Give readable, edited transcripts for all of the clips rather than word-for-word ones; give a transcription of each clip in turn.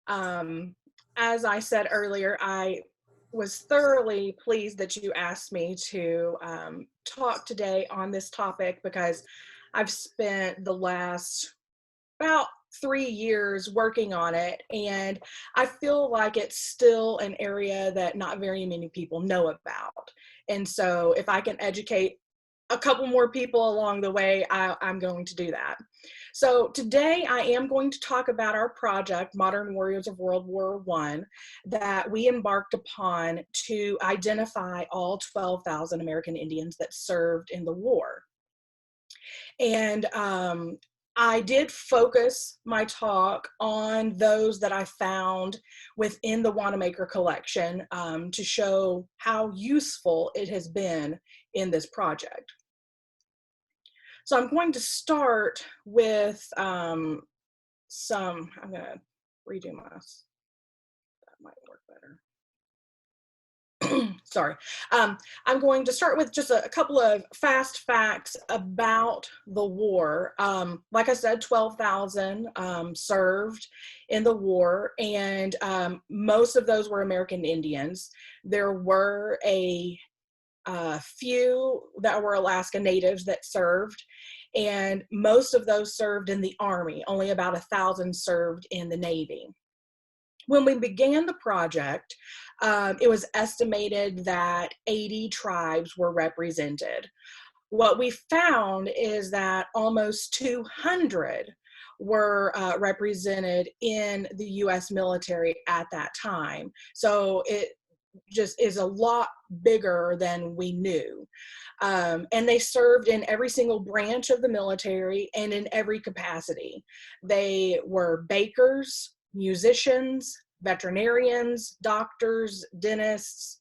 As I said earlier, I was thoroughly pleased that you asked me to talk today on this topic because I've spent the last about 3 years working on it, and I feel like it's still an area that not very many people know about. And so if I can educate a couple more people along the way, I'm going to do that. So today I am going to talk about our project, Modern Warriors of World War I, that we embarked upon to identify all 12,000 American Indians that served in the war. And I did focus my talk on those that I found within the Wanamaker collection to show how useful it has been in this project. So I'm going to start with I'm going to redo my, that might work better. Sorry. I'm going to start with just a couple of fast facts about the war. Like I said, 12,000 served in the war, and most of those were American Indians. There were a few that were Alaska Natives that served, and most of those served in the Army. Only about 1,000 served in the Navy. When we began the project, it was estimated that 80 tribes were represented. What we found is that almost 200 were represented in the U.S. military at that time. So it just is a lot bigger than we knew. And they served in every single branch of the military and in every capacity. They were bakers, musicians, veterinarians, doctors, dentists,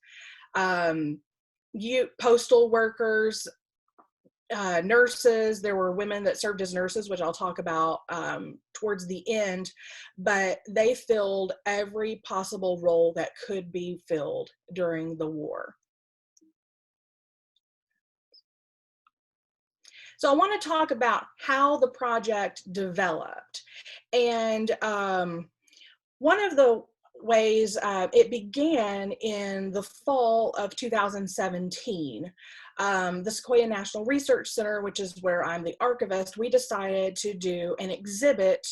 postal workers, nurses. There were women that served as nurses, which I'll talk about towards the end, but they filled every possible role that could be filled during the war. So I want to talk about how the project developed. And one of the ways it began in the fall of 2017. The Sequoyah National Research Center, which is where I'm the archivist, we decided to do an exhibit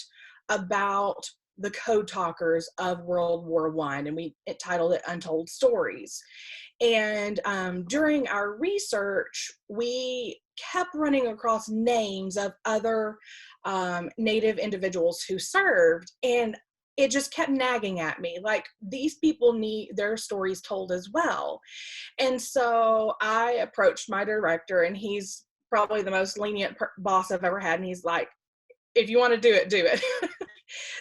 about the code talkers of World War I, and we titled it Untold Stories. And during our research, we kept running across names of other Native individuals who served, and it just kept nagging at me, like, these people need their stories told as well. And so I approached my director, and he's probably the most lenient boss I've ever had, and he's like, if you want to do it, do it.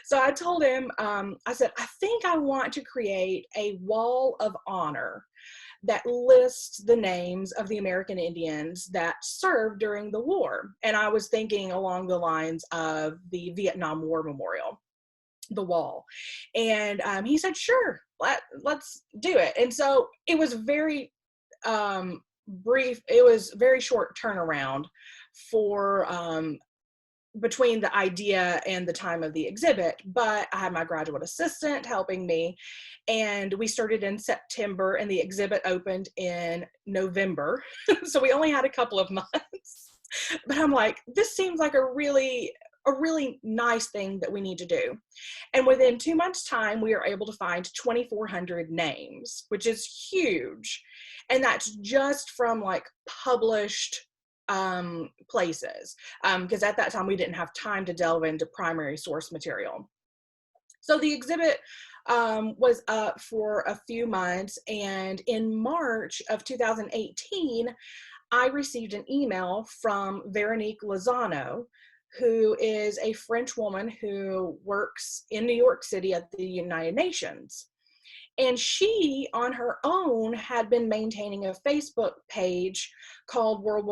So I told him, I said, I think I want to create a wall of honor that lists the names of the American Indians that served during the war. And I was thinking along the lines of the Vietnam War Memorial, the wall. And he said, sure, let's do it. And so it was very brief. It was very short turnaround for between the idea and the time of the exhibit, but I had my graduate assistant helping me, and we started in September and the exhibit opened in November. So we only had a couple of months, but I'm like, this seems like a really nice thing that we need to do. And within 2 months' time, we are able to find 2,400 names, which is huge. And that's just from like published places, because at that time we didn't have time to delve into primary source material. So the exhibit was up for a few months, and in March of 2018, I received an email from Veronique Lozano, who is a French woman who works in New York City at the United Nations. And she, on her own, had been maintaining a Facebook page called World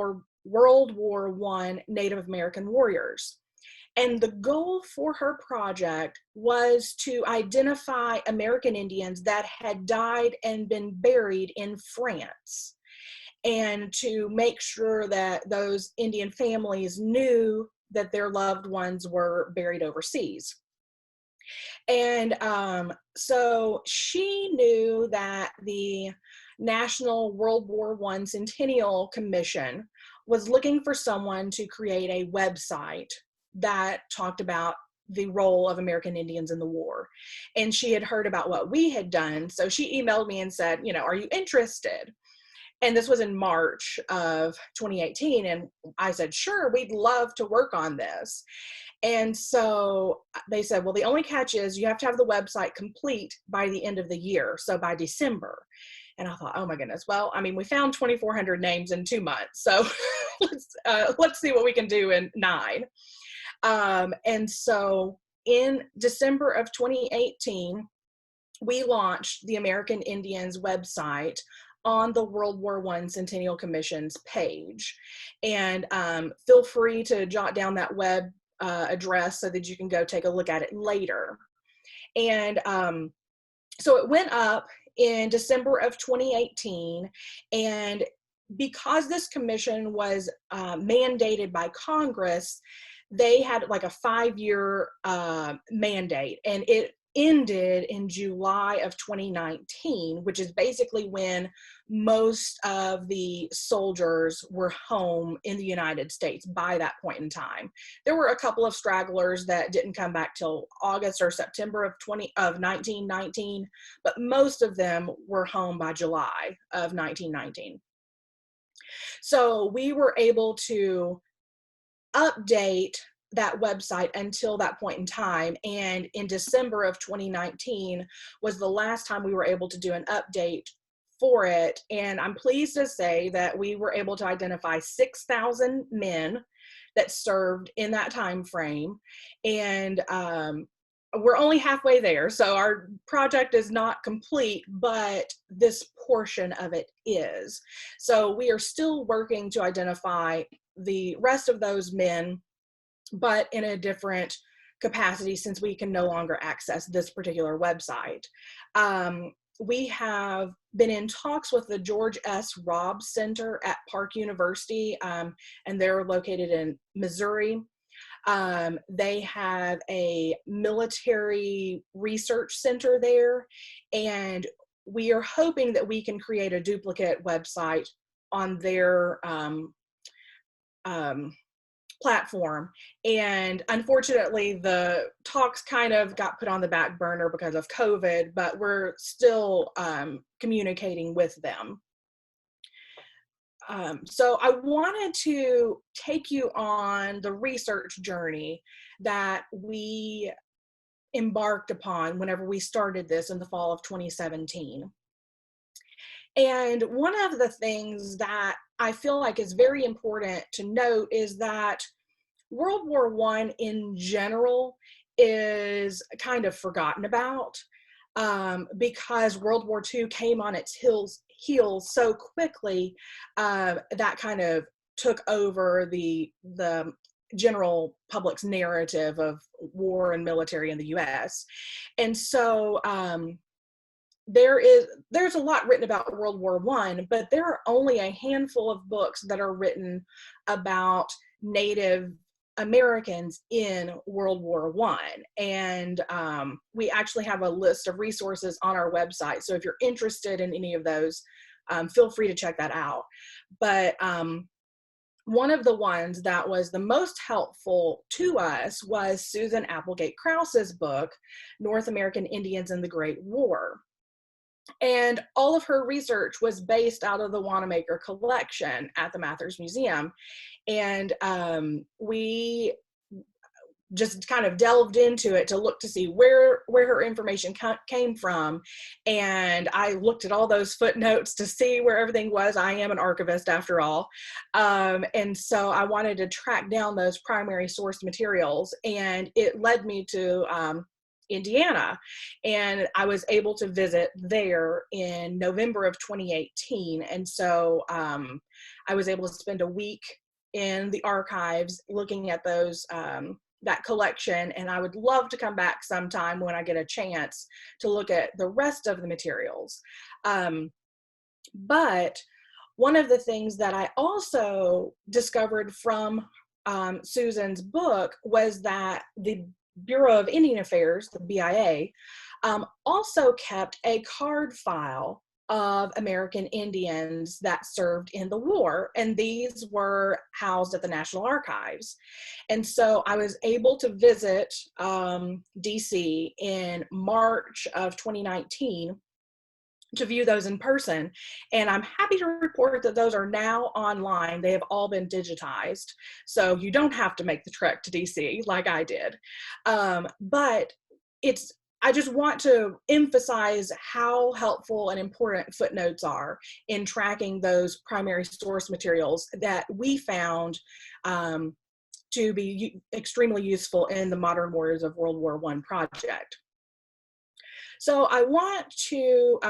War I Native American Warriors. And the goal for her project was to identify American Indians that had died and been buried in France, and to make sure that those Indian families knew that their loved ones were buried overseas. And so she knew that the National World War I Centennial Commission was looking for someone to create a website that talked about the role of American Indians in the war. And she had heard about what we had done. So she emailed me and said, you know, are you interested? And this was in March of 2018. And I said, sure, we'd love to work on this. And so they said, well, the only catch is you have to have the website complete by the end of the year. So by December. And I thought, oh my goodness. Well, I mean, we found 2,400 names in 2 months. So let's see what we can do in 9. And so in December of 2018, we launched the American Indians website on the World War I Centennial Commission's page. And feel free to jot down that web address so that you can go take a look at it later. And so it went up in December of 2018, and because this commission was mandated by Congress, they had like a 5-year mandate, and it ended in July of 2019, which is basically when most of the soldiers were home in the United States by that point in time. There were a couple of stragglers that didn't come back till August or September of 1919, but most of them were home by July of 1919. So we were able to update that website until that point in time. And in December of 2019 was the last time we were able to do an update for it. And I'm pleased to say that we were able to identify 6,000 men that served in that time frame. And we're only halfway there. So our project is not complete, but this portion of it is. So we are still working to identify the rest of those men, but in a different capacity since we can no longer access this particular website. We have been in talks with the George S. Robb Center at Park University, and they're located in Missouri. They have a military research center there, and we are hoping that we can create a duplicate website on their platform. And unfortunately, the talks kind of got put on the back burner because of COVID, but we're still communicating with them. So I wanted to take you on the research journey that we embarked upon whenever we started this in the fall of 2017. And one of the things that I feel like is very important to note is that World War I in general is kind of forgotten about because World War II came on its heels so quickly that kind of took over the general public's narrative of war and military in the US. And so there's a lot written about World War I, but there are only a handful of books that are written about Native Americans in World War I. And we actually have a list of resources on our website. So if you're interested in any of those, feel free to check that out. But one of the ones that was the most helpful to us was Susan Applegate Krause's book, North American Indians in the Great War. And all of her research was based out of the Wanamaker collection at the Mathers Museum. And we just kind of delved into it to look to see where her information came from. And I looked at all those footnotes to see where everything was. I am an archivist after all. And so I wanted to track down those primary source materials, and it led me to Indiana, and I was able to visit there in November of 2018. And so I was able to spend a week in the archives looking at those that collection, and I would love to come back sometime when I get a chance to look at the rest of the materials. But one of the things that I also discovered from Susan's book was that the Bureau of Indian Affairs, the BIA, also kept a card file of American Indians that served in the war, and these were housed at the National Archives. And so I was able to visit DC in March of 2019 to view those in person. And I'm happy to report that those are now online. They have all been digitized. So you don't have to make the trek to DC like I did. But I just want to emphasize how helpful and important footnotes are in tracking those primary source materials that we found to be extremely useful in the Modern Warriors of World War I project. So I want to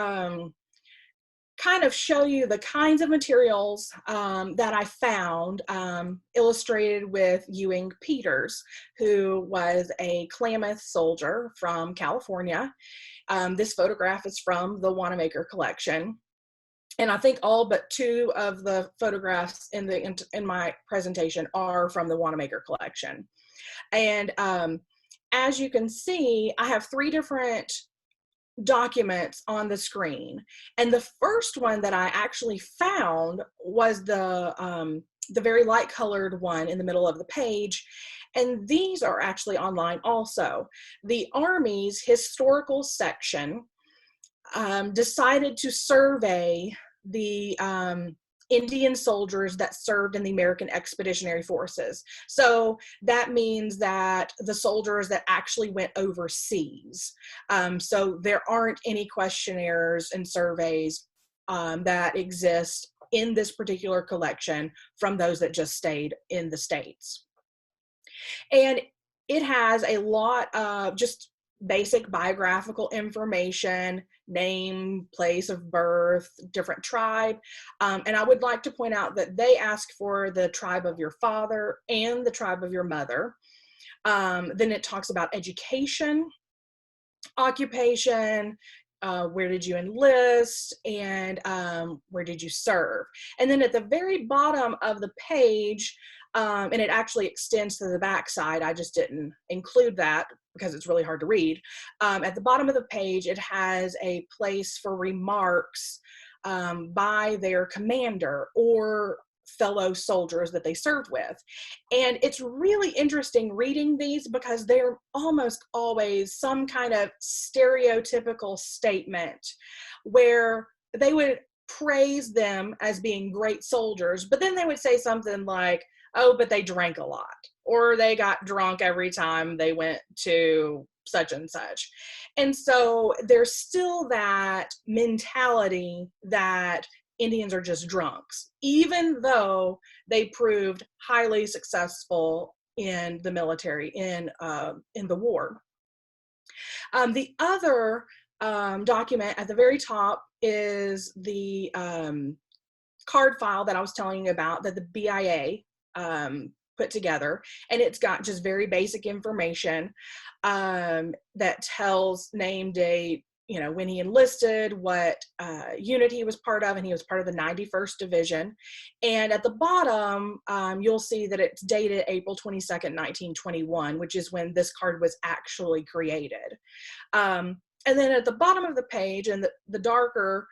kind of show you the kinds of materials that I found, illustrated with Ewing Peters, who was a Klamath soldier from California. This photograph is from the Wanamaker collection. And I think all but 2 of the photographs in my presentation are from the Wanamaker collection. And as you can see, I have 3 different documents on the screen. And the first one that I actually found was the very light colored one in the middle of the page. And these are actually online also. The Army's historical section decided to survey the Indian soldiers that served in the American Expeditionary Forces. So that means that the soldiers that actually went overseas. So there aren't any questionnaires and surveys that exist in this particular collection from those that just stayed in the States. And it has a lot of just basic biographical information, name, place of birth, different tribe. And I would like to point out that they ask for the tribe of your father and the tribe of your mother. Then it talks about education, occupation, where did you enlist, and where did you serve. And then at the very bottom of the page, and it actually extends to the back side, I just didn't include that because it's really hard to read. At the bottom of the page, it has a place for remarks by their commander or fellow soldiers that they served with. And it's really interesting reading these because they're almost always some kind of stereotypical statement where they would praise them as being great soldiers, but then they would say something like, oh, but they drank a lot, or they got drunk every time they went to such and such. And so there's still that mentality that Indians are just drunks, even though they proved highly successful in the military, in the war. The other document at the very top is the card file that I was telling you about that the BIA put together, and it's got just very basic information that tells name, date, when he enlisted, what unit he was part of, and he was part of the 91st Division. And at the bottom, you'll see that it's dated April 22nd, 1921, which is when this card was actually created. And then at the bottom of the page, and the darker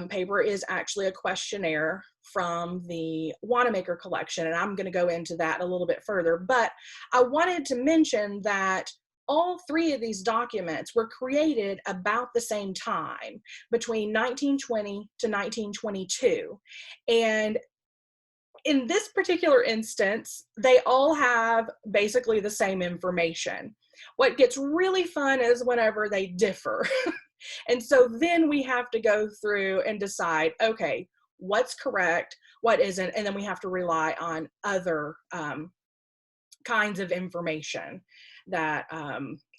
paper is actually a questionnaire from the Wanamaker collection, and I'm going to go into that a little bit further. But I wanted to mention that all 3 of these documents were created about the same time, between 1920 to 1922. And in this particular instance, they all have basically the same information. What gets really fun is whenever they differ. And so then we have to go through and decide, okay, what's correct, what isn't, and then we have to rely on other kinds of information that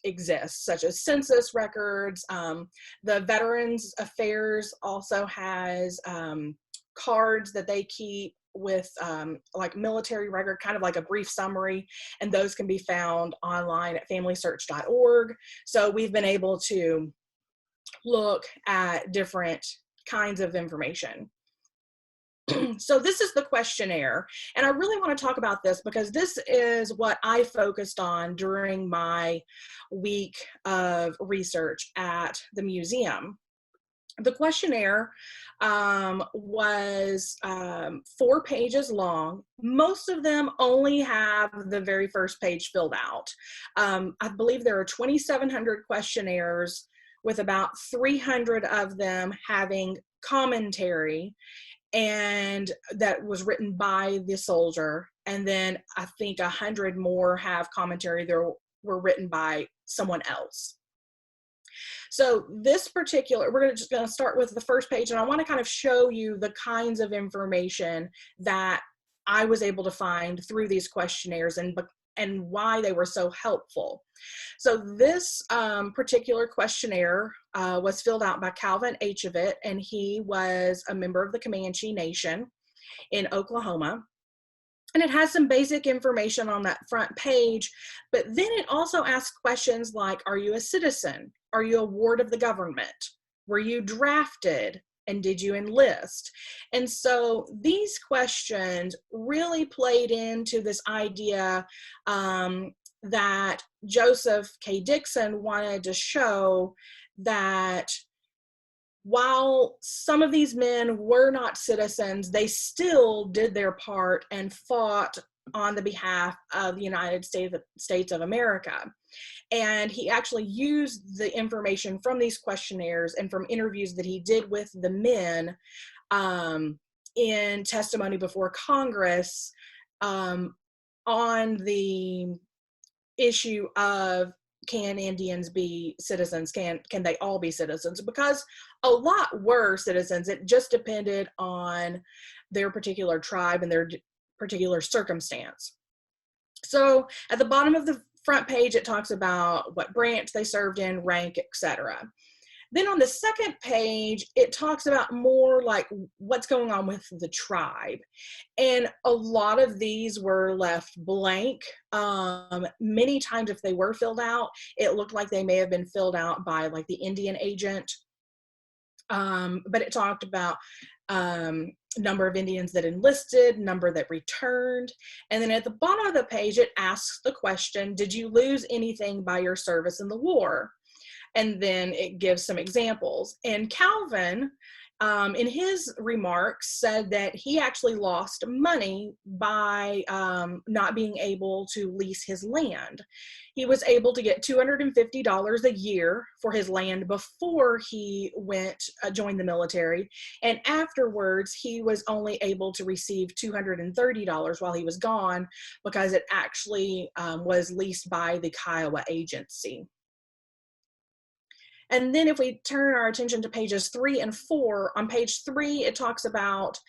exist, such as census records. The Veterans Affairs also has cards that they keep with like military record, kind of like a brief summary, and those can be found online at familysearch.org. So we've been able to look at different kinds of information. So this is the questionnaire, and I really want to talk about this because this is what I focused on during my week of research at the museum. The questionnaire was 4 pages long. Most of them only have the very first page filled out. I believe there are 2,700 questionnaires, with about 300 of them having commentary, and that was written by the soldier. And then I think 100 more have commentary that were written by someone else. So this particular, we're just going to start with the first page, and I want to kind of show you the kinds of information that I was able to find through these questionnaires and why they were so helpful. So this particular questionnaire was filled out by Calvin Atchavit, and he was a member of the Comanche Nation in Oklahoma. And it has some basic information on that front page, but then it also asks questions like, are you a citizen? Are you a ward of the government? Were you drafted? And did you enlist? And so these questions really played into this idea that Joseph K. Dixon wanted to show that while some of these men were not citizens, they still did their part and fought on the behalf of the United States of America. And he actually used the information from these questionnaires and from interviews that he did with the men in testimony before Congress on the issue of, can Indians be citizens? Can they all be citizens? Because a lot were citizens. It just depended on their particular tribe and their particular circumstance. So at the bottom of the front page, it talks about what branch they served in, rank, etc. Then on the second page, it talks about more like what's going on with the tribe. And a lot of these were left blank. Many times if they were filled out, it looked like they may have been filled out by like the Indian agent. But it talked about number of Indians that enlisted, number that returned. And then at the bottom of the page, it asks the question, did you lose anything by your service in the war? And then it gives some examples. And Calvin, in his remarks, said that he actually lost money by not being able to lease his land. He was able to get $250 a year for his land before he joined the military. And afterwards, he was only able to receive $230 while he was gone, because it actually was leased by the Kiowa agency. And then if we turn our attention to pages 3 and 4, on page 3, it talks about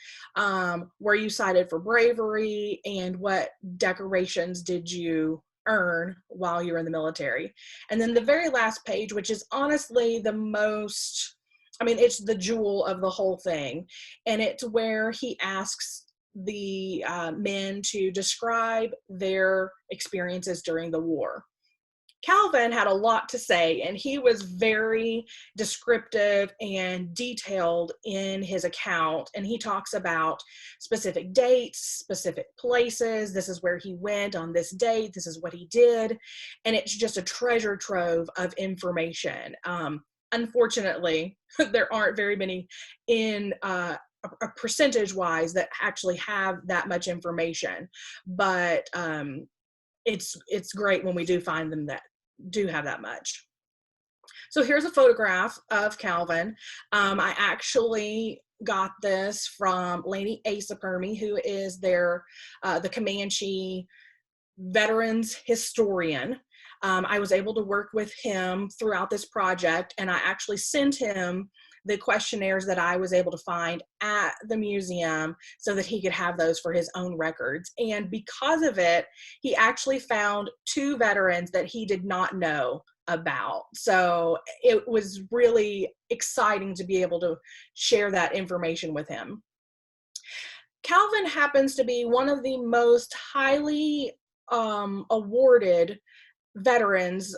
were you cited for bravery and what decorations did you earn while you're in the military. And then the very last page, which is honestly the most, I mean, it's the jewel of the whole thing. And it's where he asks the men to describe their experiences during the war. Calvin had a lot to say, and he was very descriptive and detailed in his account. And he talks about specific dates, specific places. This is where he went on this date. This is what he did. And it's just a treasure trove of information. Unfortunately, there aren't very many in percentage-wise that actually have that much information. But it's great when we do find them that do have that much. So here's a photograph of Calvin. I actually got this from Lady Asa Permy, who is the Comanche veterans historian. I was able to work with him throughout this project, and I actually sent him the questionnaires that I was able to find at the museum so that he could have those for his own records. And because of it, he actually found 2 veterans that he did not know about. So it was really exciting to be able to share that information with him. Calvin happens to be one of the most highly awarded veterans,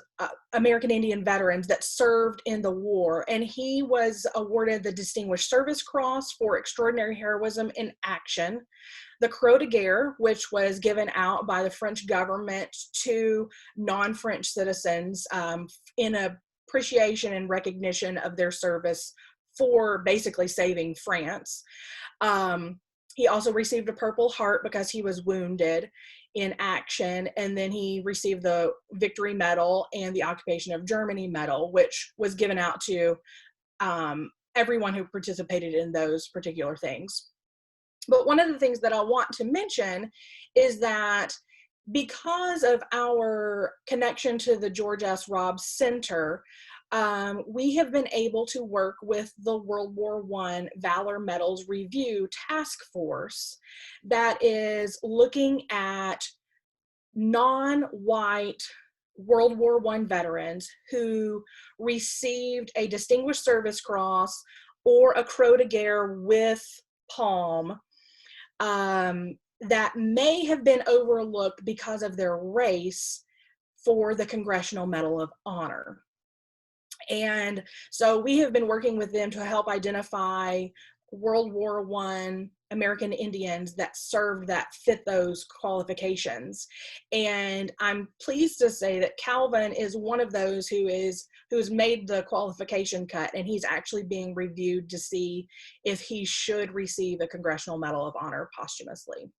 American Indian veterans that served in the war, and he was awarded the Distinguished Service Cross for extraordinary heroism in action, the Croix de Guerre, which was given out by the French government to non-French citizens in appreciation and recognition of their service for basically saving France. He also received a Purple Heart because he was wounded in action, and then he received the Victory Medal and the Occupation of Germany Medal, which was given out to everyone who participated in those particular things. But one of the things that I want to mention is that because of our connection to the George S. Robb Center, we have been able to work with the World War I Valor Medals Review Task Force that is looking at non-white World War I veterans who received a Distinguished Service Cross or a Croix de Guerre with palm that may have been overlooked because of their race for the Congressional Medal of Honor. And so we have been working with them to help identify World War I American Indians that served that fit those qualifications. And I'm pleased to say that Calvin is one of those who's made the qualification cut, and he's actually being reviewed to see if he should receive a Congressional Medal of Honor posthumously.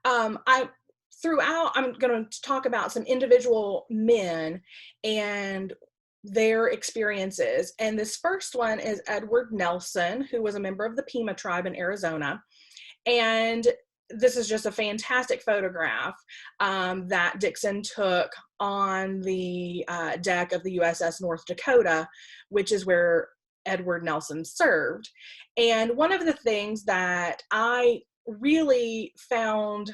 I'm going to talk about some individual men and their experiences. And this first one is Edward Nelson, who was a member of the Pima tribe in Arizona. And this is just a fantastic photograph that Dixon took on the deck of the USS North Dakota, which is where Edward Nelson served. And one of the things that I really found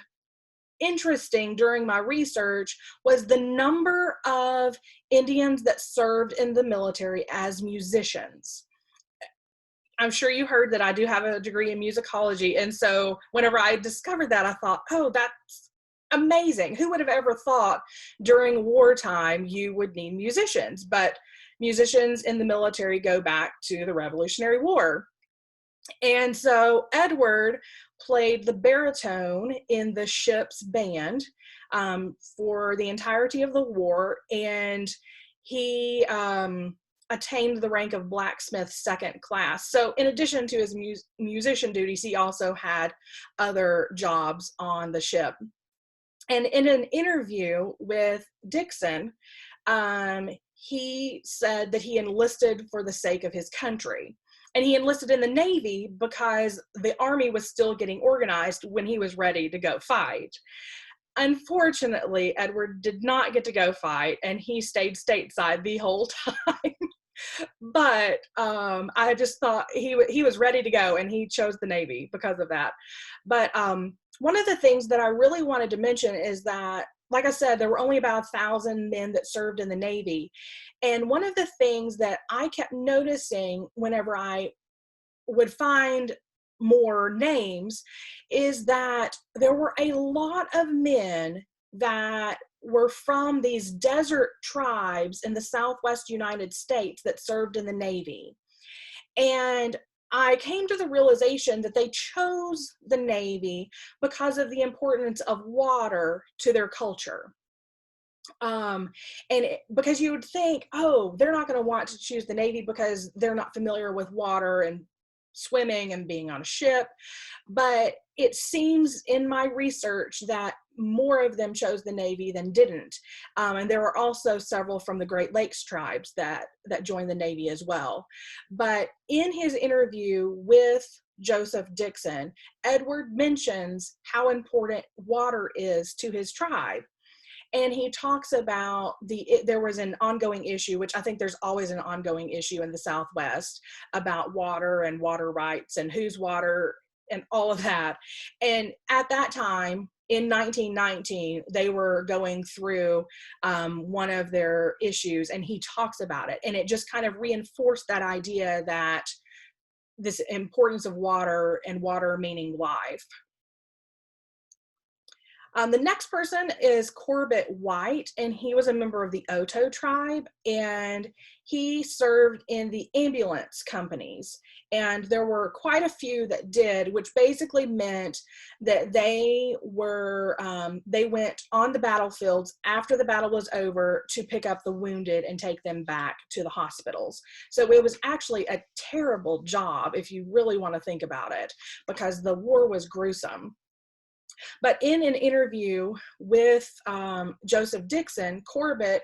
interesting during my research was the number of Indians that served in the military as musicians. I'm sure you heard that I do have a degree in musicology, and so whenever I discovered that, I thought, oh, that's amazing. Who would have ever thought during wartime you would need musicians? But musicians in the military go back to the Revolutionary War. And so Edward played the baritone in the ship's band for the entirety of the war, and he attained the rank of blacksmith second class. So in addition to his musician duties, he also had other jobs on the ship. And in an interview with Dixon, he said that he enlisted for the sake of his country. And he enlisted in the Navy because the Army was still getting organized when he was ready to go fight. Unfortunately, Edward did not get to go fight, and he stayed stateside the whole time. But I just thought he was ready to go, and he chose the Navy because of that. But one of the things that I really wanted to mention is that, like I said, there were only about 1,000 men that served in the Navy. And one of the things that I kept noticing whenever I would find more names is that there were a lot of men that were from these desert tribes in the Southwest United States that served in the Navy. And I came to the realization that they chose the Navy because of the importance of water to their culture. Because you would think, oh, they're not going to want to choose the Navy because they're not familiar with water and swimming and being on a ship. But it seems in my research that more of them chose the Navy than didn't. And there were also several from the Great Lakes tribes that joined the Navy as well. But in his interview with Joseph Dixon, Edward mentions how important water is to his tribe. And he talks about there was an ongoing issue, which I think there's always an ongoing issue in the Southwest about water and water rights and whose water and all of that. And at that time, in 1919, they were going through one of their issues, and he talks about it. And it just kind of reinforced that idea that this importance of water, and water meaning life. The next person is Corbett White, and he was a member of the Otoe tribe, and he served in the ambulance companies. And there were quite a few that did, which basically meant that they went on the battlefields after the battle was over to pick up the wounded and take them back to the hospitals. So it was actually a terrible job if you really want to think about it, because the war was gruesome. But in an interview with Joseph Dixon, Corbett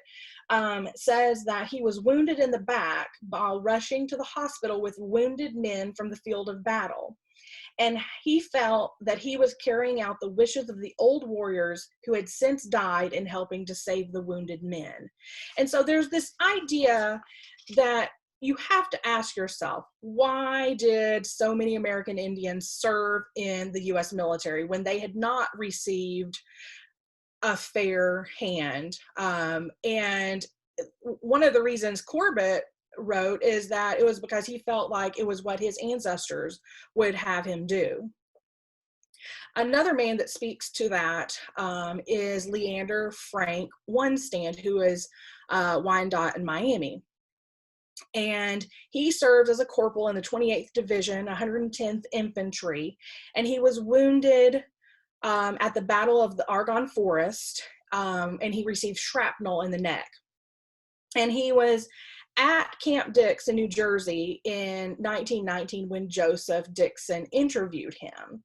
says that he was wounded in the back while rushing to the hospital with wounded men from the field of battle. And he felt that he was carrying out the wishes of the old warriors who had since died in helping to save the wounded men. And so there's this idea that you have to ask yourself, why did so many American Indians serve in the U.S. military when they had not received a fair hand? And one of the reasons Corbett wrote is that it was because he felt like it was what his ancestors would have him do. Another man that speaks to that is Leander Frank OneStand, who is Wyandotte in Miami. And he served as a corporal in the 28th Division, 110th Infantry, and he was wounded at the Battle of the Argonne Forest, and he received shrapnel in the neck. And he was at Camp Dix in New Jersey in 1919 when Joseph Dixon interviewed him.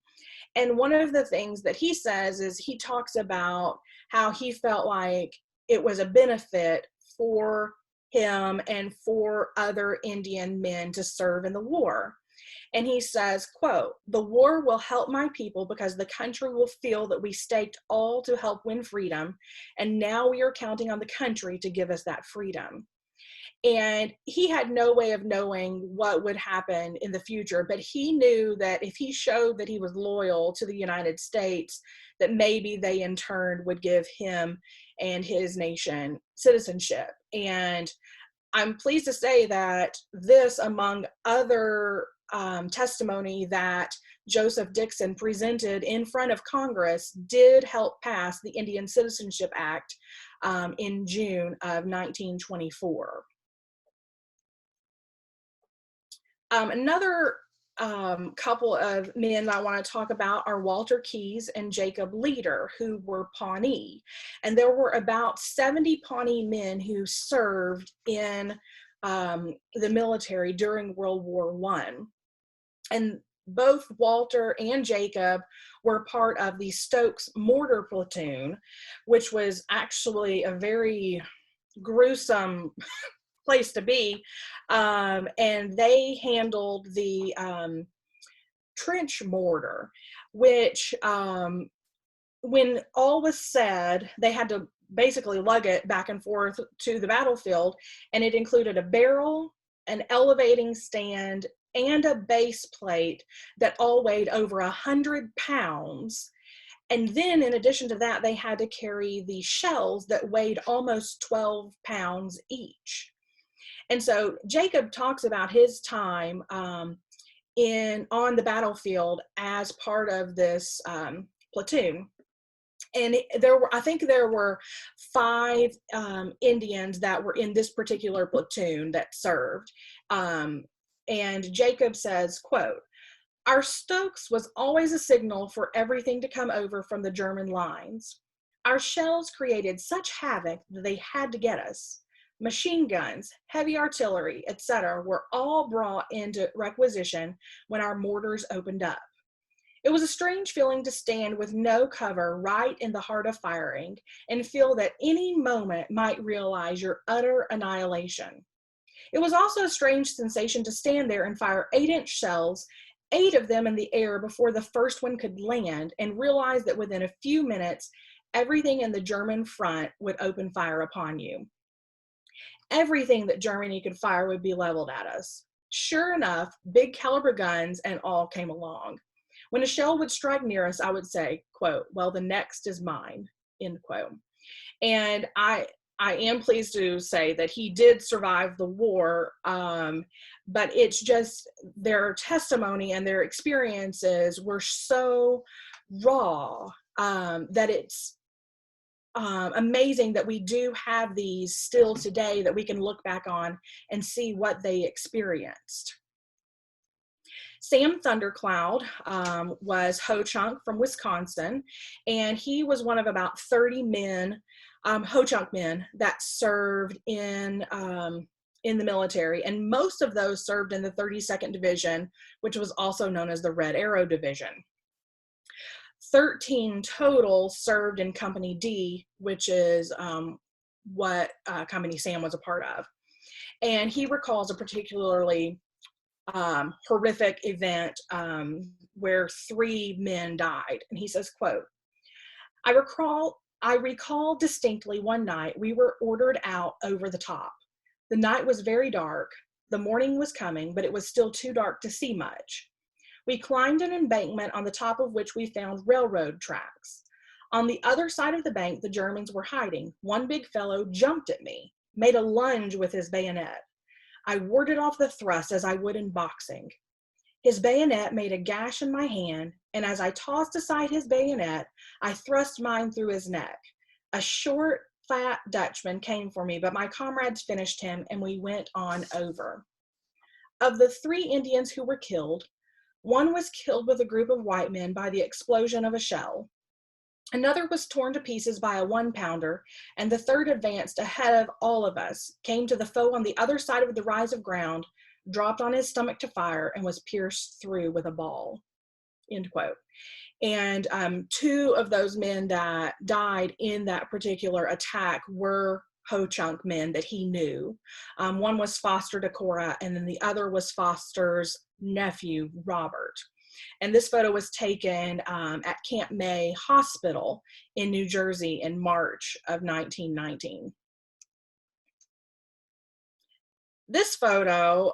And one of the things that he says is he talks about how he felt like it was a benefit for him and for other Indian men to serve in the war. And he says, quote, "The war will help my people because the country will feel that we staked all to help win freedom, and now we are counting on the country to give us that freedom." And he had no way of knowing what would happen in the future, but he knew that if he showed that he was loyal to the United States, that maybe they in turn would give him and his nation citizenship. And I'm pleased to say that this, among other testimony that Joseph Dixon presented in front of Congress, did help pass the Indian Citizenship Act in June of 1924. Another couple of men that I want to talk about are Walter Keyes and Jacob Leander, who were Pawnee. And there were about 70 Pawnee men who served in the military during World War I. And both Walter and Jacob were part of the Stokes Mortar Platoon, which was actually a very gruesome place to be, and they handled the trench mortar, which when all was said, they had to basically lug it back and forth to the battlefield, and it included a barrel, an elevating stand, and a base plate that all weighed over 100 pounds. And then in addition to that, they had to carry the shells that weighed almost 12 pounds each. And so Jacob talks about his time on the battlefield as part of this platoon. And I think there were 5 Indians that were in this particular platoon that served. And Jacob says, quote, "Our Stokes was always a signal for everything to come over from the German lines. Our shells created such havoc that they had to get us. Machine guns, heavy artillery, etc. were all brought into requisition when our mortars opened up. It was a strange feeling to stand with no cover right in the heart of firing and feel that any moment might realize your utter annihilation. It was also a strange sensation to stand there and fire 8-inch shells, 8 of them in the air before the first one could land, and realize that within a few minutes, everything in the German front would open fire upon you. Everything that Germany could fire would be leveled at us. Sure enough, big caliber guns and all came along. When a shell would strike near us, I would say, quote, 'Well, the next is mine,' end quote." And I am pleased to say that he did survive the war, but it's just their testimony and their experiences were so raw that it's amazing that we do have these still today that we can look back on and see what they experienced. Sam Thundercloud was Ho-Chunk from Wisconsin, and he was one of about 30 men, Ho-Chunk men, that served in the military, and most of those served in the 32nd Division, which was also known as the Red Arrow Division. 13 total served in Company D, which is what Company Sam was a part of. And he recalls a particularly horrific event where 3 men died. And he says, quote, I recall distinctly one night we were ordered out over the top. The night was very dark. The morning was coming, but it was still too dark to see much. We climbed an embankment on the top of which we found railroad tracks. On the other side of the bank, the Germans were hiding. One big fellow jumped at me, made a lunge with his bayonet. I warded off the thrust as I would in boxing. His bayonet made a gash in my hand, and as I tossed aside his bayonet, I thrust mine through his neck. A short, fat Dutchman came for me, but my comrades finished him, and we went on over. Of the 3 Indians who were killed, one was killed with a group of white men by the explosion of a shell. Another was torn to pieces by a 1-pounder, and the third advanced ahead of all of us, came to the foe on the other side of the rise of ground, dropped on his stomach to fire, and was pierced through with a ball. End quote. And 2 of those men that died in that particular attack were Ho-Chunk men that he knew. One was Foster Decorah, and then the other was Foster's nephew, Robert. And this photo was taken at Camp May Hospital in New Jersey in March of 1919. This photo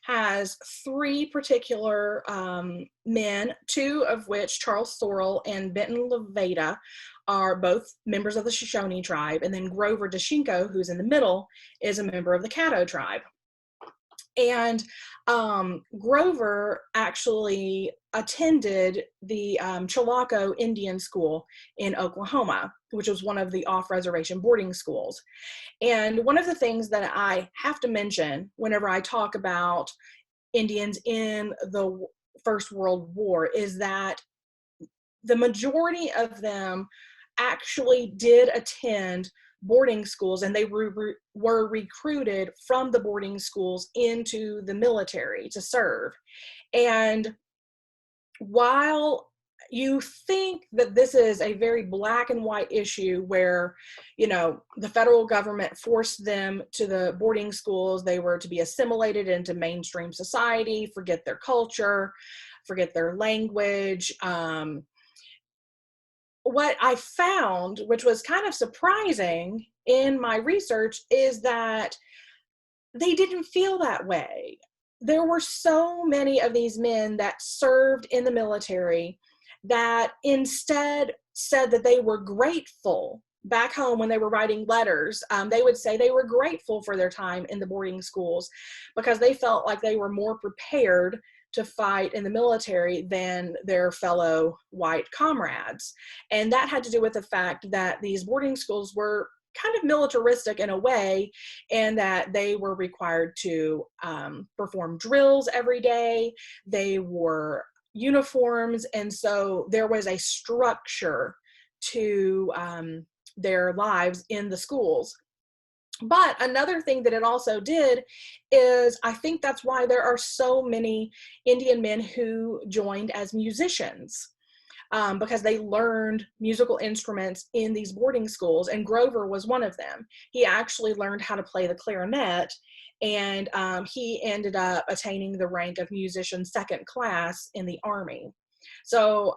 has 3 particular men, 2 of which, Charles Sorrel and Benton Lavatta, are both members of the Shoshone tribe, and then Grover Doshinko, who's in the middle, is a member of the Caddo tribe. And Grover actually attended the Chilocco Indian School in Oklahoma, which was one of the off-reservation boarding schools. And one of the things that I have to mention whenever I talk about Indians in the First World War is that the majority of them actually did attend boarding schools, and they were recruited from the boarding schools into the military to serve. And while you think that this is a very black and white issue where, you know, the federal government forced them to the boarding schools, they were to be assimilated into mainstream society, forget their culture, forget their language. What I found, which was kind of surprising in my research, is that they didn't feel that way. There were so many of these men that served in the military that instead said that they were grateful back home when they were writing letters. They would say they were grateful for their time in the boarding schools because they felt like they were more prepared to fight in the military than their fellow white comrades. And that had to do with the fact that these boarding schools were kind of militaristic in a way, and that they were required to perform drills every day. They wore uniforms, and so there was a structure to their lives in the schools. But another thing that it also did is, I think that's why there are so many Indian men who joined as musicians, because they learned musical instruments in these boarding schools, and Grover was one of them. He actually learned how to play the clarinet, and he ended up attaining the rank of musician 2nd class in the Army. So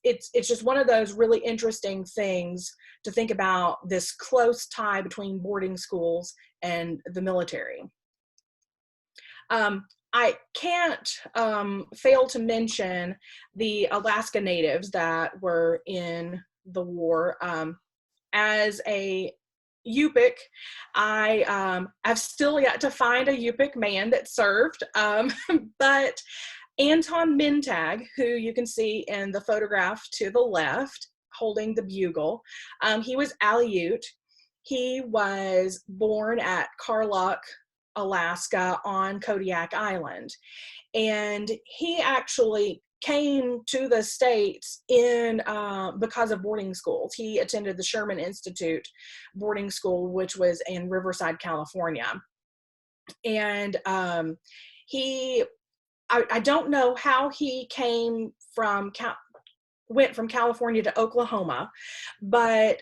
it's just one of those really interesting things to think about, this close tie between boarding schools and the military. I can't fail to mention the Alaska Natives that were in the war. As a Yupik, I've still yet to find a Yupik man that served, but Anton Mintag, who you can see in the photograph to the left, holding the bugle, he was Aleut. He was born at Karluk, Alaska on Kodiak Island. And he actually came to the States in because of boarding schools. He attended the Sherman Institute boarding school, which was in Riverside, California. And I don't know how he went from California to Oklahoma, but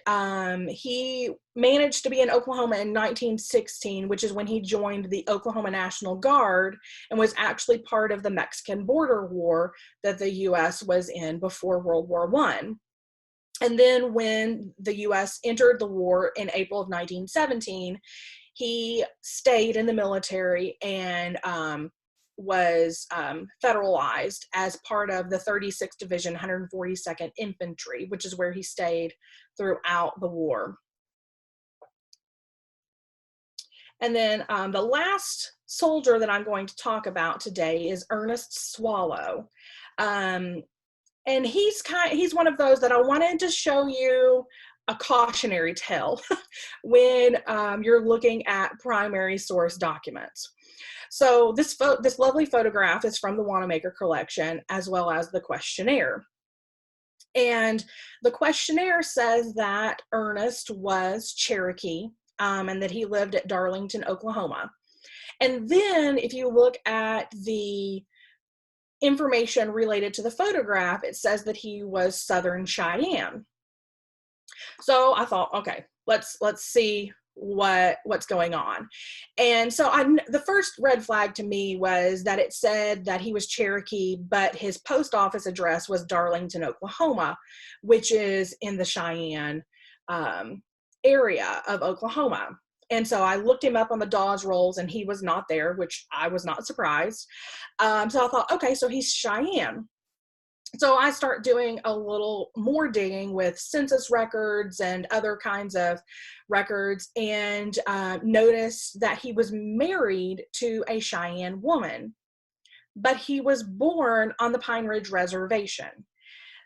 he managed to be in Oklahoma in 1916, which is when he joined the Oklahoma National Guard and was actually part of the Mexican border war that the U.S. was in before World War I. And then when the U.S. entered the war in April of 1917, he stayed in the military and was federalized as part of the 36th Division, 142nd Infantry, which is where he stayed throughout the war. And then the last soldier that I'm going to talk about today is Ernest Swallow. And he's one of those that I wanted to show you a cautionary tale when you're looking at primary source documents. So this lovely photograph is from the Wanamaker collection, as well as the questionnaire. And the questionnaire says that Ernest was Cherokee and that he lived at Darlington, Oklahoma. And then if you look at the information related to the photograph, it says that he was Southern Cheyenne. So I thought, okay, let's see what's going on. And so the first red flag to me was that it said that he was Cherokee, but his post office address was Darlington, Oklahoma, which is in the Cheyenne area of Oklahoma. And so I looked him up on the Dawes rolls and he was not there, which I was not surprised. So I thought, okay, so he's Cheyenne. So I start doing a little more digging with census records and other kinds of records, and noticed that he was married to a Cheyenne woman, but he was born on the Pine Ridge Reservation.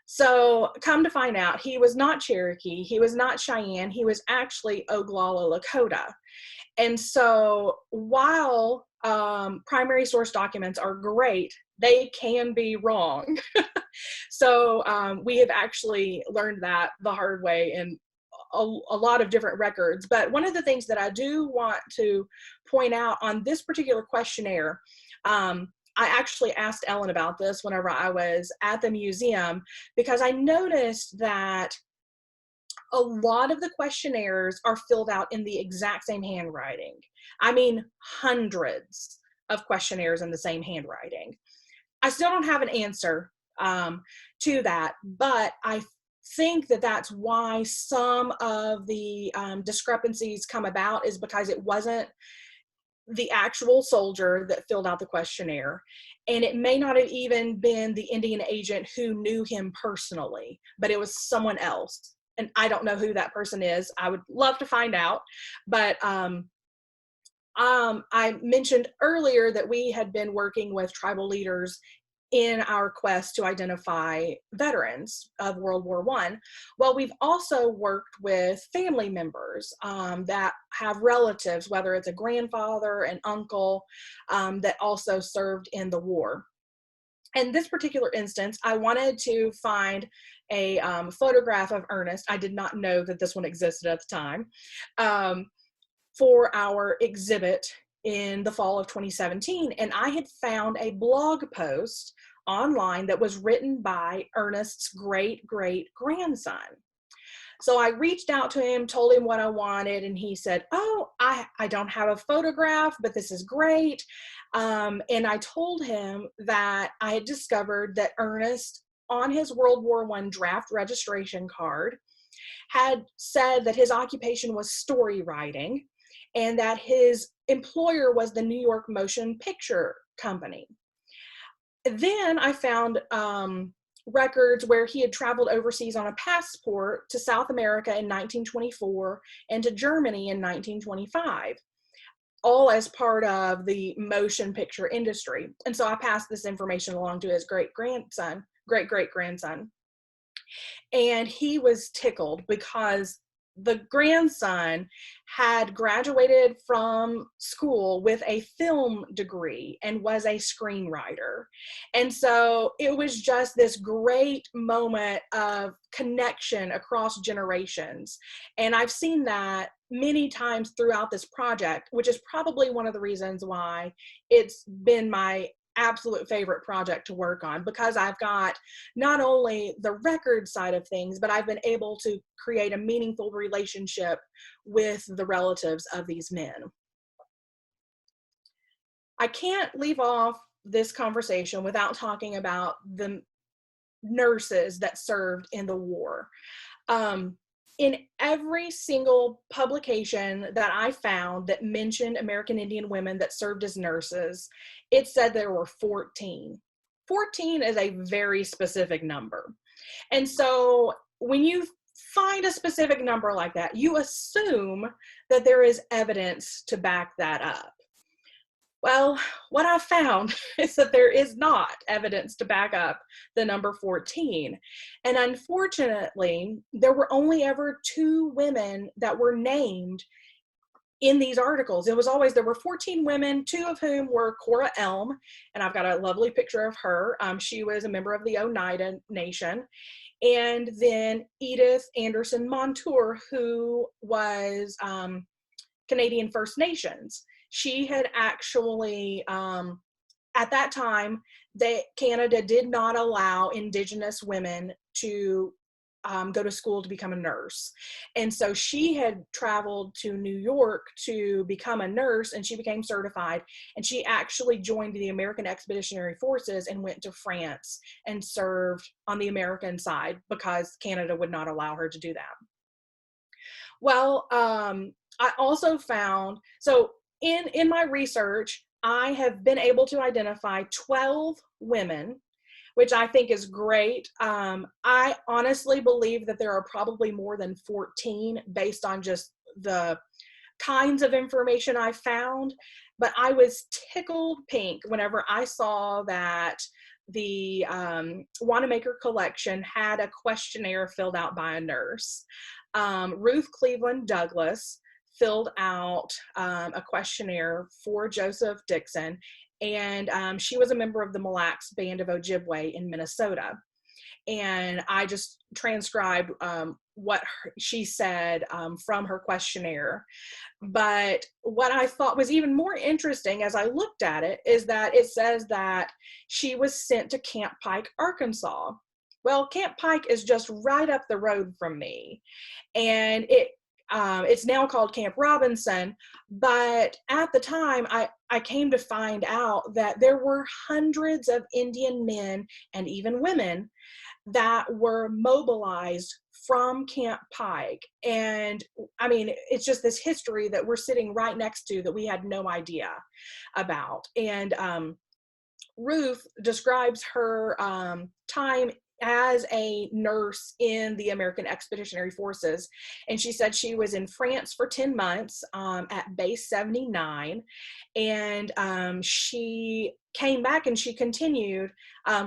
So come to find out, he was not Cherokee, he was not Cheyenne, he was actually Oglala Lakota. And so while primary source documents are great, they can be wrong. So we have actually learned that the hard way in a lot of different records. But one of the things that I do want to point out on this particular questionnaire, I actually asked Ellen about this whenever I was at the museum, because I noticed that a lot of the questionnaires are filled out in the exact same handwriting. I mean, hundreds of questionnaires in the same handwriting. I still don't have an answer to that, but I think that that's why some of the discrepancies come about, is because it wasn't the actual soldier that filled out the questionnaire, and it may not have even been the Indian agent who knew him personally, but it was someone else, and I don't know who that person is. I would love to find out. But I mentioned earlier that we had been working with tribal leaders in our quest to identify veterans of World War I. Well, we've also worked with family members that have relatives, whether it's a grandfather, an uncle, that also served in the war. In this particular instance, I wanted to find a photograph of Ernest. I did not know that this one existed at the time, for our exhibit in the fall of 2017, and I had found a blog post online that was written by Ernest's great-great-grandson. So I reached out to him, told him what I wanted, and he said, oh, I don't have a photograph, but this is great. And I told him that I had discovered that Ernest, on his World War I draft registration card, had said that his occupation was story writing, and that his employer was the New York Motion Picture Company. Then I found records where he had traveled overseas on a passport to South America in 1924 and to Germany in 1925. all as part of the motion picture industry. And so I passed this information along to his great-grandson, great-great-grandson. And he was tickled because the grandson had graduated from school with a film degree and was a screenwriter. And so it was just this great moment of connection across generations. And I've seen that many times throughout this project, which is probably one of the reasons why it's been my absolute favorite project to work on, because I've got not only the record side of things, but I've been able to create a meaningful relationship with the relatives of these men. I can't leave off this conversation without talking about the nurses that served in the war. In every single publication that I found that mentioned American Indian women that served as nurses, it said there were 14. 14 is a very specific number. And so when you find a specific number like that, you assume that there is evidence to back that up. Well, what I found is that there is not evidence to back up the number 14. And unfortunately, there were only ever 2 women that were named in these articles. It was always, there were 14 women, 2 of whom were Cora Elm, and I've got a lovely picture of her. She was a member of the Oneida Nation. And then Edith Anderson Montour, who was Canadian First Nations. She had actually, at that time, Canada did not allow Indigenous women to go to school to become a nurse. And so she had traveled to New York to become a nurse, and she became certified. And she actually joined the American Expeditionary Forces and went to France and served on the American side because Canada would not allow her to do that. Well, I also found, so in my research, I have been able to identify 12 women, which I think is great. I honestly believe that there are probably more than 14 based on just the kinds of information I found, but I was tickled pink whenever I saw that the Wanamaker collection had a questionnaire filled out by a nurse. Ruth Cleveland Douglas filled out a questionnaire for Joseph Dixon, and she was a member of the Mille Lacs Band of Ojibwe in Minnesota. And I just transcribed what she said from her questionnaire. But what I thought was even more interesting as I looked at it is that it says that she was sent to Camp Pike, Arkansas. Well, Camp Pike is just right up the road from me. And it's now called Camp Robinson, but at the time I came to find out that there were hundreds of Indian men and even women that were mobilized from Camp Pike. And I mean, it's just this history that we're sitting right next to that we had no idea about. And Ruth describes her time as a nurse in the American Expeditionary Forces. And she said she was in France for 10 months at Base 79. And she came back and she continued.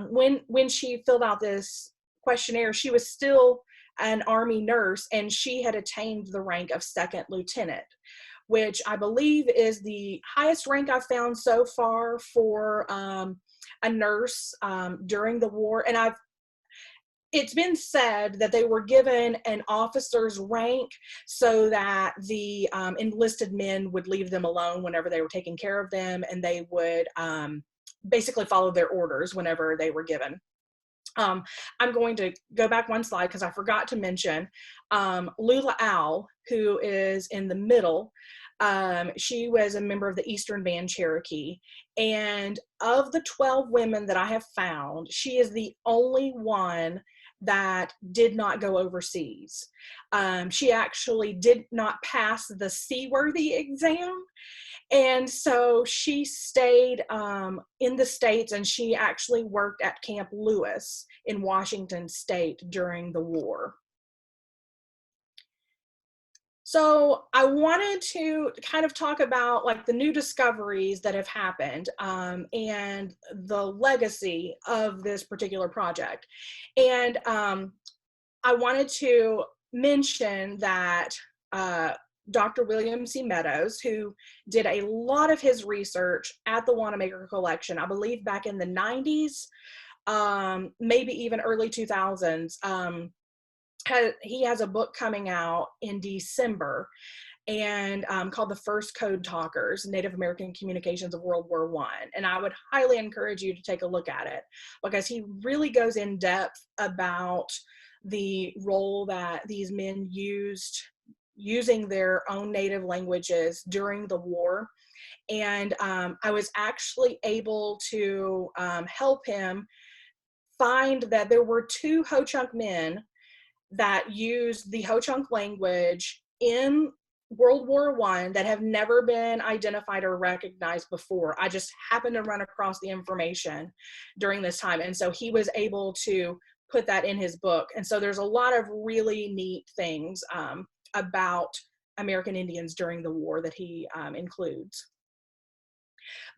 When she filled out this questionnaire, she was still an Army nurse, and she had attained the rank of second lieutenant, which I believe is the highest rank I've found so far for a nurse during the war. And it's been said that they were given an officer's rank so that the enlisted men would leave them alone whenever they were taking care of them, and they would basically follow their orders whenever they were given. I'm going to go back one slide because I forgot to mention Lula Owl, who is in the middle. She was a member of the Eastern Band Cherokee. And of the 12 women that I have found, she is the only one that did not go overseas. She actually did not pass the seaworthy exam. And so she stayed in the States, and she actually worked at Camp Lewis in Washington State during the war. So I wanted to kind of talk about like the new discoveries that have happened, and the legacy of this particular project. And I wanted to mention that Dr. William C. Meadows, who did a lot of his research at the Wanamaker collection, I believe back in the 90s, maybe even early 2000s, he has a book coming out in December, and called The First Code Talkers, Native American Communications of World War I. And I would highly encourage you to take a look at it, because he really goes in depth about the role that these men used using their own native languages during the war. And I was actually able to help him find that there were 2 Ho-Chunk men that used the Ho-Chunk language in World War I that have never been identified or recognized before. I just happened to run across the information during this time. And so he was able to put that in his book. And so there's a lot of really neat things about American Indians during the war that he includes.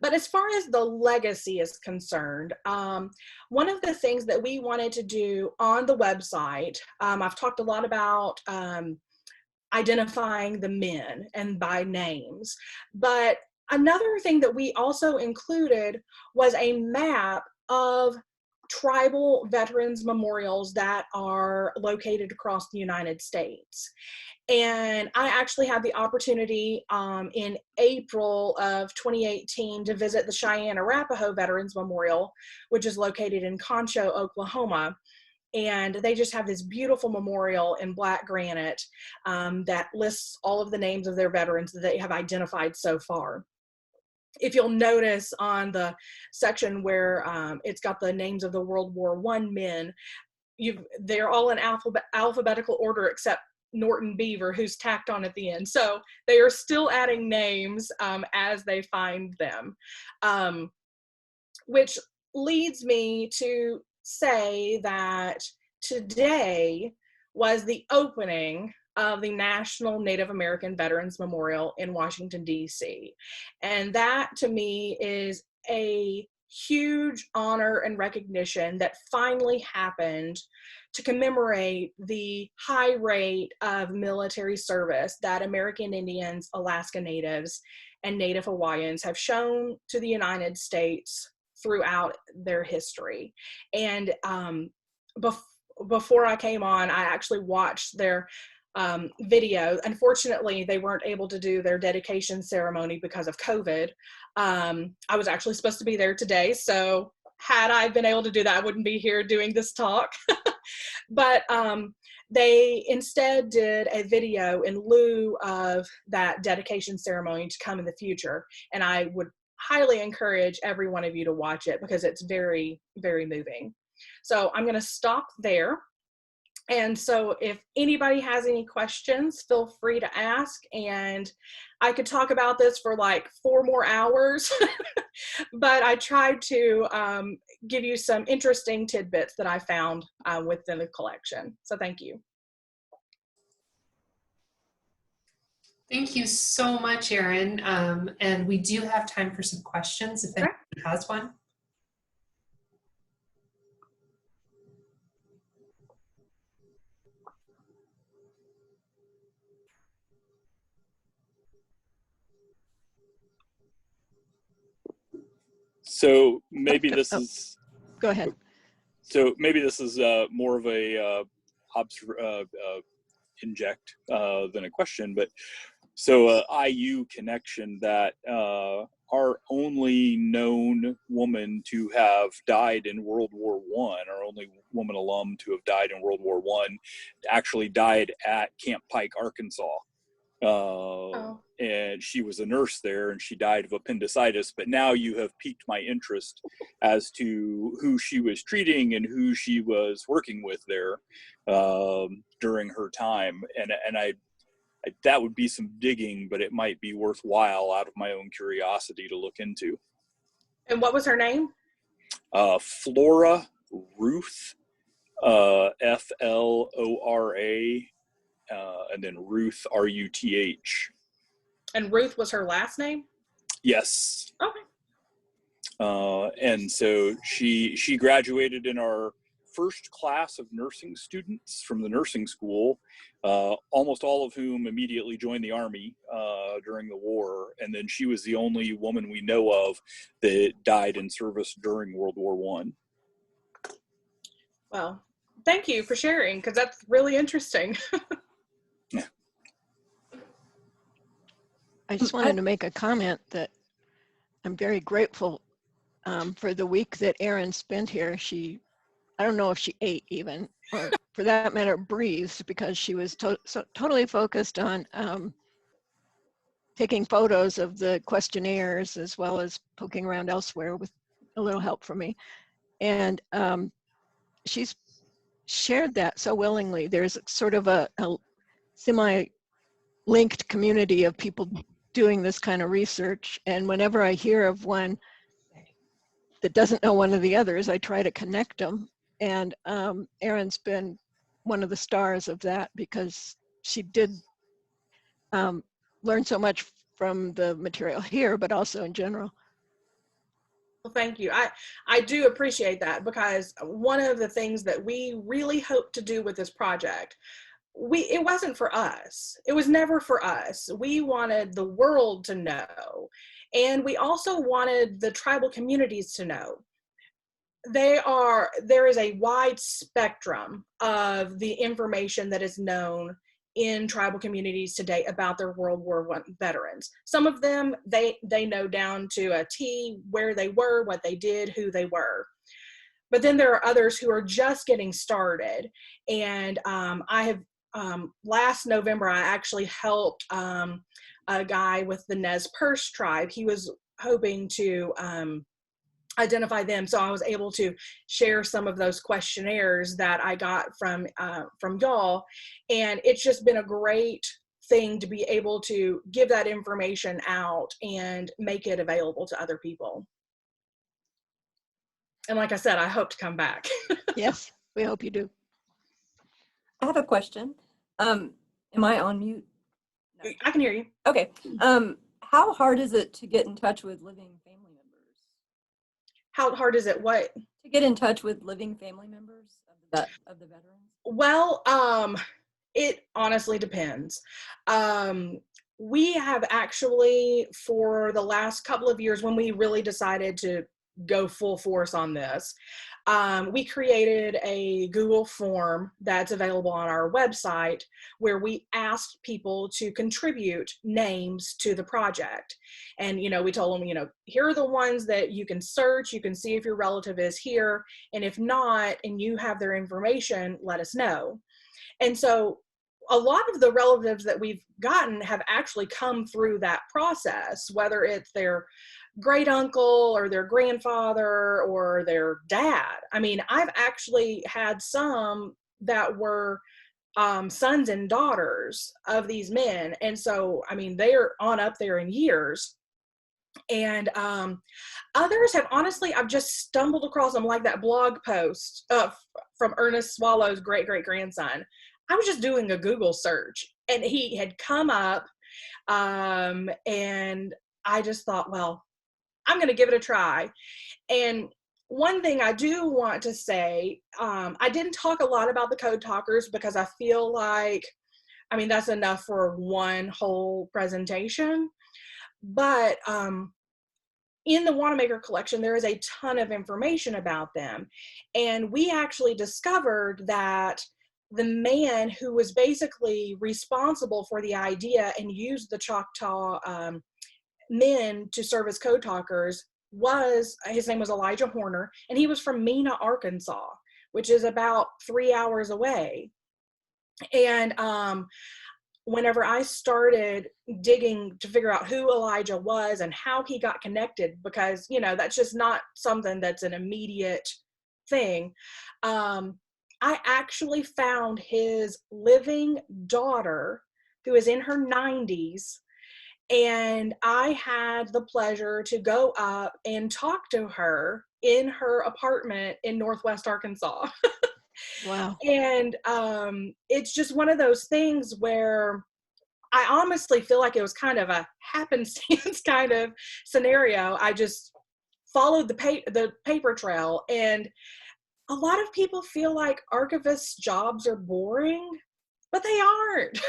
But as far as the legacy is concerned, one of the things that we wanted to do on the website, I've talked a lot about identifying the men and by names, but another thing that we also included was a map of tribal veterans memorials that are located across the United States. And I actually had the opportunity in April of 2018 to visit the Cheyenne Arapaho Veterans Memorial, which is located in Concho, Oklahoma. And they just have this beautiful memorial in black granite that lists all of the names of their veterans that they have identified so far. If you'll notice on the section where it's got the names of the World War I men, they're all in alphabetical order except Norton Beaver, who's tacked on at the end. So they are still adding names as they find them, which leads me to say that today was the opening of the National Native American Veterans Memorial in Washington, D.C. And that to me is a huge honor and recognition that finally happened to commemorate the high rate of military service that American Indians, Alaska Natives, and Native Hawaiians have shown to the United States throughout their history. And before I came on, I actually watched their video. Unfortunately, they weren't able to do their dedication ceremony because of COVID. I was actually supposed to be there today, so had I been able to do that, I wouldn't be here doing this talk. But they instead did a video in lieu of that dedication ceremony to come in the future. And I would highly encourage every one of you to watch it because it's very, very moving. So I'm going to stop there. And so if anybody has any questions, feel free to ask. And I could talk about this for like 4 more hours, but I tried to give you some interesting tidbits that I found within the collection. So thank you. Thank you so much, Erin. And we do have time for some questions if anybody has one. So maybe this is. Go ahead. So maybe this is more of a inject than a question, but so IU connection that our only known woman to have died in World War I, our only woman alum to have died in World War I, actually died at Camp Pike, Arkansas. And she was a nurse there and she died of appendicitis, but now you have piqued my interest as to who she was treating and who she was working with there during her time. And I that would be some digging, but it might be worthwhile out of my own curiosity to look into. And what was her name? Flora Ruth, Flora, and then Ruth, R-U-T-H. And Ruth was her last name? Yes. Okay. And so she graduated in our first class of nursing students from the nursing school, almost all of whom immediately joined the Army during the war. And then she was the only woman we know of that died in service during World War I. Well, thank you for sharing, because that's really interesting. Yeah. I just wanted to make a comment that I'm very grateful for the week that Erin spent here. I don't know if she ate even, or for that matter, breathed, because she was totally focused on taking photos of the questionnaires as well as poking around elsewhere with a little help from me. And she's shared that so willingly. There's sort of a semi-linked community of people doing this kind of research. And whenever I hear of one that doesn't know one of the others, I try to connect them. And Erin's been one of the stars of that, because she did learn so much from the material here, but also in general. Well, thank you. I do appreciate that, because one of the things that we really hope to do with this project, it wasn't for us. It was never for us. We wanted the world to know. And we also wanted the tribal communities to know. There is a wide spectrum of the information that is known in tribal communities today about their World War I veterans. Some of them, they know down to a T where they were, what they did, who they were. But then there are others who are just getting started. And I have, last November, I actually helped a guy with the Nez Perce tribe. He was hoping to identify them, so I was able to share some of those questionnaires that I got from y'all, and it's just been a great thing to be able to give that information out and make it available to other people. And like I said, I hope to come back. Yes, we hope you do. I have a question. Am I on mute? No. I can hear you. Okay. How hard is it to get in touch with living family members? How hard is it? What? To get in touch with living family members of the veterans? Well, it honestly depends. We have actually, for the last couple of years, when we really decided to go full force on this, we created a Google form that's available on our website, where we asked people to contribute names to the project. And, we told them, here are the ones that you can search. You can see if your relative is here. And if not, and you have their information, let us know. And so a lot of the relatives that we've gotten have actually come through that process, whether it's their great uncle or their grandfather or their dad. I mean, I've actually had some that were sons and daughters of these men. And so, I mean, they're on up there in years. And others have, honestly, I've just stumbled across them, like that blog post from Ernest Swallow's great-great-grandson. I was just doing a Google search, and he had come up, and I just thought, well, I'm going to give it a try. And one thing I do want to say, I didn't talk a lot about the code talkers, because I feel like, I mean, that's enough for one whole presentation. But in the Wanamaker collection, there is a ton of information about them. And we actually discovered that the man who was basically responsible for the idea and used the Choctaw men to serve as code talkers his name was Elijah Horner, and he was from Mena, Arkansas, which is about 3 hours away. And whenever I started digging to figure out who Elijah was and how he got connected, because, that's just not something that's an immediate thing, I actually found his living daughter, who is in her 90s, and I had the pleasure to go up and talk to her in her apartment in Northwest Arkansas. Wow. And it's just one of those things where I honestly feel like it was kind of a happenstance kind of scenario. I just followed the paper trail, and a lot of people feel like archivists' jobs are boring, but they aren't.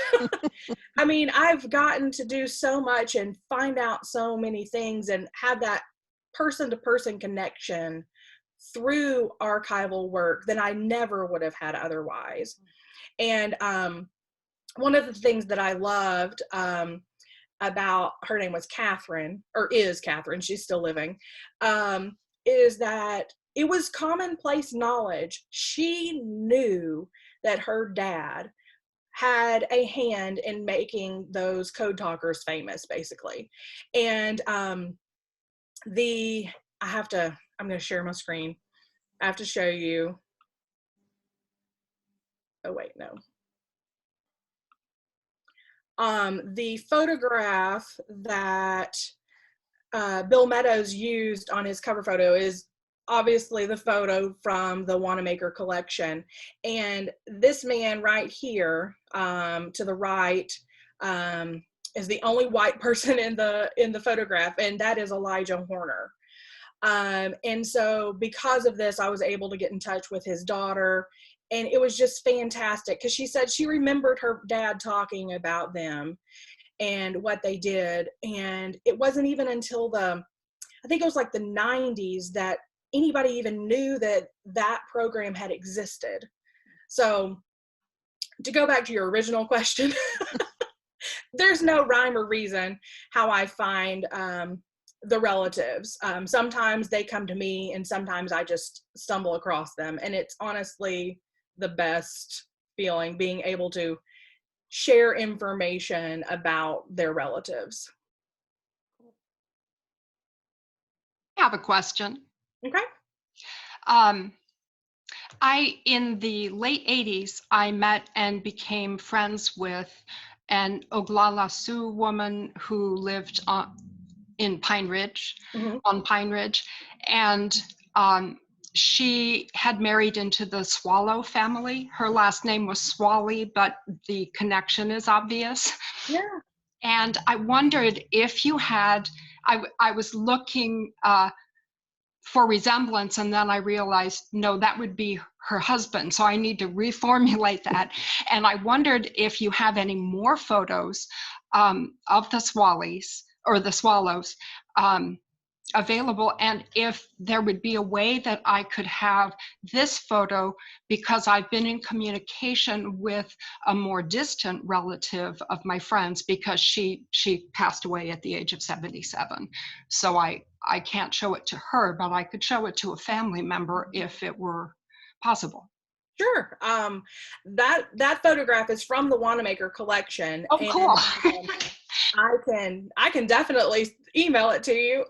I mean, I've gotten to do so much and find out so many things and have that person-to-person connection through archival work that I never would have had otherwise. And one of the things that I loved about, her name was Catherine, or is Catherine, she's still living, is that it was commonplace knowledge. She knew that her dad had a hand in making those code talkers famous, basically. And I'm going to share my screen. I have to show you. Oh, wait, no. The photograph that Bill Meadows used on his cover photo is obviously the photo from the Wanamaker collection. And this man right here, to the right, is the only white person in the photograph, and that is Elijah Horner. And so because of this, I was able to get in touch with his daughter, and it was just fantastic because she said she remembered her dad talking about them and what they did. And it wasn't even until I think it was like the 90s that anybody even knew that that program had existed. So to go back to your original question, there's no rhyme or reason how I find the relatives. Sometimes they come to me and sometimes I just stumble across them. And it's honestly the best feeling, being able to share information about their relatives. I have a question. Okay. In the late 80s, I met and became friends with an Oglala Sioux woman who lived in Pine Ridge, on Pine Ridge. And she had married into the Swallow family. Her last name was Swally, but the connection is obvious. Yeah. And I wondered if you had, I was looking for resemblance, and then I realized, no, that would be her husband. So I need to reformulate that. And I wondered if you have any more photos of the Swallies or the Swallows available, and if there would be a way that I could have this photo, because I've been in communication with a more distant relative of my friend's, because she passed away at the age of 77. So I can't show it to her, but I could show it to a family member if it were possible. Sure. That photograph is from the Wanamaker collection. Oh, cool. And, I can definitely email it to you.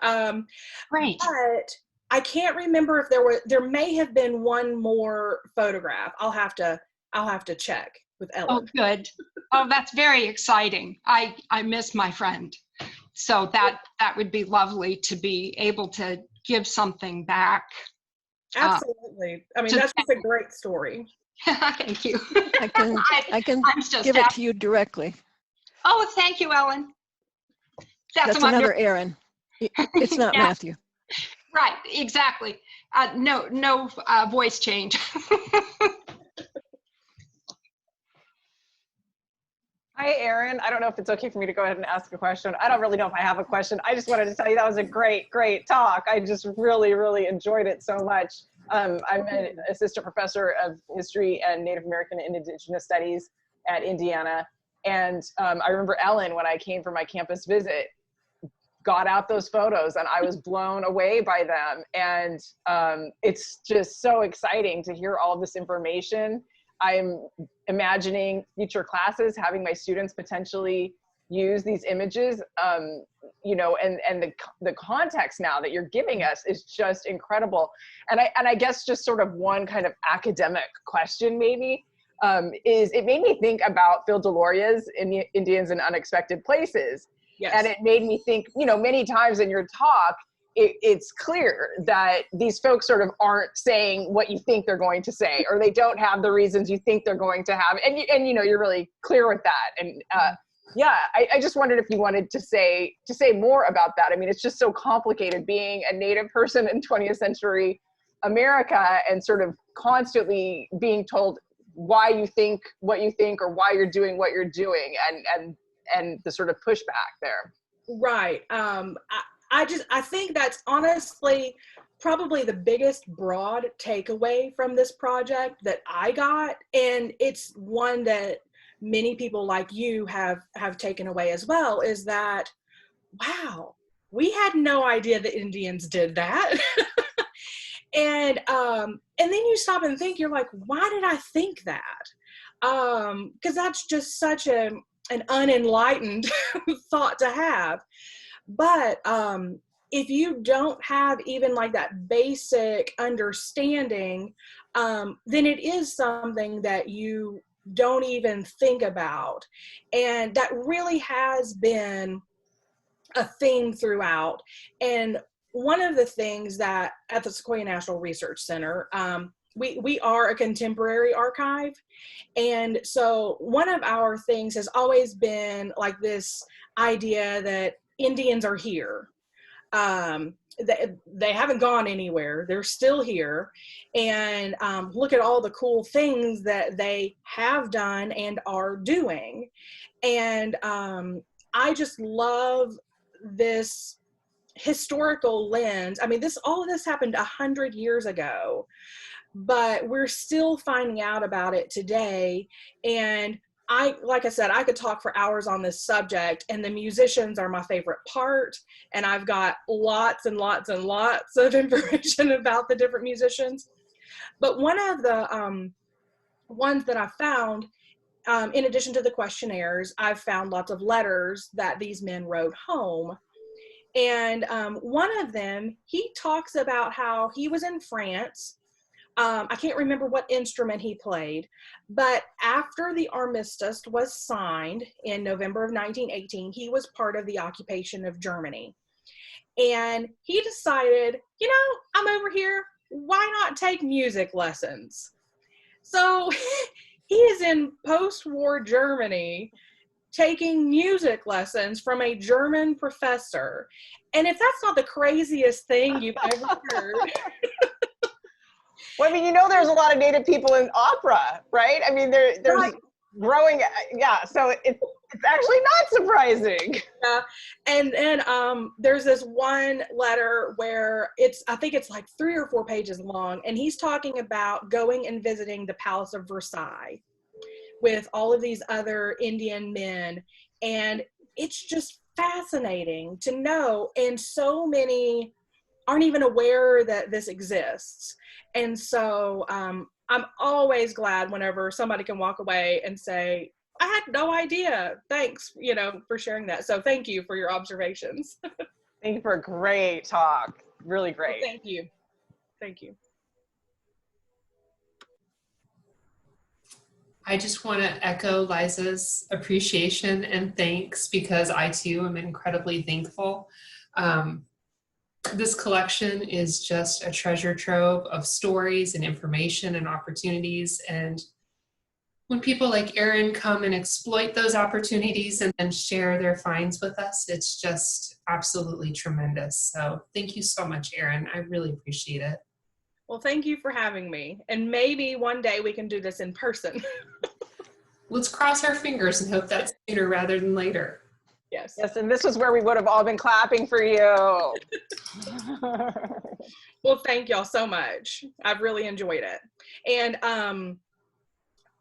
Great. But I can't remember if there may have been one more photograph. I'll have to check with Ellen. Oh, good. Oh, that's very exciting. I miss my friend. So that would be lovely to be able to give something back. Absolutely. I mean, that's just a great story. Thank you. I can give it to you directly. Oh, thank you, Ellen. That's another Erin. It's not Yeah. Matthew. Right, exactly. No voice change. Hi, Erin. I don't know if it's okay for me to go ahead and ask a question. I don't really know if I have a question. I just wanted to tell you that was a great, great talk. I just really, really enjoyed it so much. I'm an assistant professor of history and Native American and Indigenous studies at Indiana. And I remember Ellen, when I came for my campus visit, got out those photos and I was blown away by them. And it's just so exciting to hear all this information. I'm imagining future classes having my students potentially use these images, you know, and the context now that you're giving us is just incredible. And I guess just sort of one kind of academic question maybe is, it made me think about Phil Deloria's Indians in Unexpected Places. Yes. And it made me think, you know, many times in your talk, it's clear that these folks sort of aren't saying what you think they're going to say, or they don't have the reasons you think they're going to have. And you know, you're really clear with that. And yeah, I just wondered if you wanted to say more about that. I mean, it's just so complicated being a Native person in 20th century America and sort of constantly being told why you think what you think or why you're doing what you're doing, and the sort of pushback there. Right. I think that's honestly probably the biggest broad takeaway from this project that I got, and it's one that many people like you have taken away as well, is that, wow, we had no idea the Indians did that. And then you stop and think, you're like, why did I think that? Because that's just such an unenlightened thought to have. But if you don't have even like that basic understanding, then it is something that you don't even think about. And that really has been a theme throughout. And one of the things that at the Sequoyah National Research Center, we are a contemporary archive. And so one of our things has always been like this idea that Indians are here. They haven't gone anywhere. They're still here. And look at all the cool things that they have done and are doing. And I just love this historical lens. I mean, all of this happened 100 years ago, but we're still finding out about it today. And like I said, I could talk for hours on this subject, and the musicians are my favorite part. And I've got lots and lots and lots of information about the different musicians. But one of the ones that I found, in addition to the questionnaires, I've found lots of letters that these men wrote home. And one of them, he talks about how he was in France. I can't remember what instrument he played, but after the armistice was signed in November of 1918, he was part of the occupation of Germany. And he decided, you know, I'm over here, why not take music lessons? So he is in post-war Germany taking music lessons from a German professor. And if that's not the craziest thing you've ever heard. Well, I mean, you know, there's a lot of Native people in opera, right? I mean, there's right. Growing, yeah, so it's actually not surprising. Yeah, and there's this one letter where I think it's like 3 or 4 pages long, and he's talking about going and visiting the Palace of Versailles with all of these other Indian men, and it's just fascinating to know, and so many aren't even aware that this exists. And so I'm always glad whenever somebody can walk away and say, I had no idea. Thanks, you know, for sharing that. So thank you for your observations. Thank you for a great talk. Really great. Well, thank you. Thank you. I just want to echo Liza's appreciation and thanks, because I too am incredibly thankful. This collection is just a treasure trove of stories and information and opportunities. And when people like Erin come and exploit those opportunities and then share their finds with us, it's just absolutely tremendous. So thank you so much, Erin. I really appreciate it. Well, thank you for having me. And maybe one day we can do this in person. Let's cross our fingers and hope that's sooner rather than later. Yes. Yes, and this is where we would have all been clapping for you. Well, thank y'all so much. I've really enjoyed it. And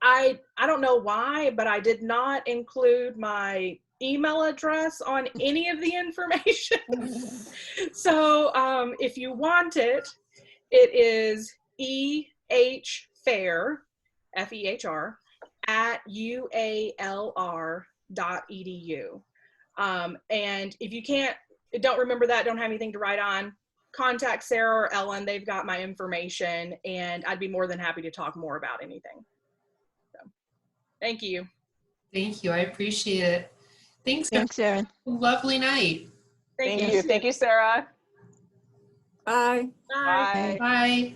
I don't know why, but I did not include my email address on any of the information. So if you want it, it is ehfehr, F-E-H-R, @ualr.edu. And if you don't remember that, don't have anything to write on, contact Sarah or Ellen. They've got my information, and I'd be more than happy to talk more about anything. So, thank you. Thank you. I appreciate it. Thanks, Erin. Lovely night. Thank you. Thank you, Sarah. Bye. Bye. Bye. Bye.